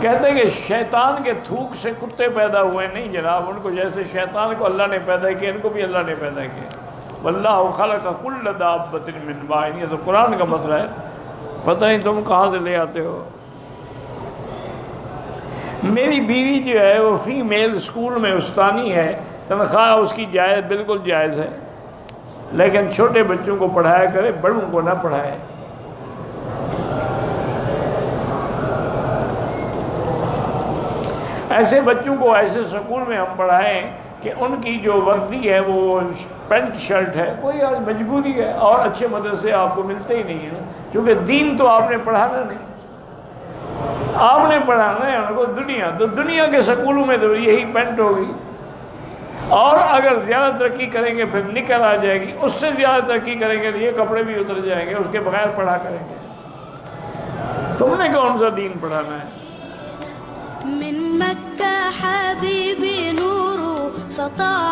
کہتے ہیں کہ شیطان کے تھوک سے کتے پیدا ہوئے نہیں جناب، ان کو جیسے شیطان کو اللہ نے پیدا کیا ان کو بھی اللہ نے پیدا کیا۔ واللہ خلق کل دابۃ من ماء، یہ تو قرآن کا مسئلہ ہے، پتہ نہیں تم کہاں سے لے آتے ہو۔ میری بیوی جو ہے وہ فیمیل اسکول میں استانی ہے، تنخواہ اس کی جائز، بالکل جائز ہے، لیکن چھوٹے بچوں کو پڑھایا کرے، بڑوں کو نہ پڑھائے۔ ایسے بچوں کو ایسے سکول میں ہم پڑھائیں کہ ان کی جو وردی ہے وہ پینٹ شرٹ ہے، کوئی آج مجبوری ہے، اور اچھے مدرسے آپ کو ملتے ہی نہیں ہیں، کیونکہ دین تو آپ نے پڑھانا نہیں، آپ نے پڑھانا ہے ان کو دنیا، تو دنیا کے سکولوں میں تو یہی پینٹ ہوگی، اور اگر زیادہ ترقی کریں گے پھر نکل آ جائے گی، اس سے زیادہ ترقی کریں گے تو یہ کپڑے بھی اتر جائیں گے، اس کے بغیر پڑھا کریں گے۔ تم نے کون سا دین پڑھانا ہے؟ من مكة حبيبي نور سطع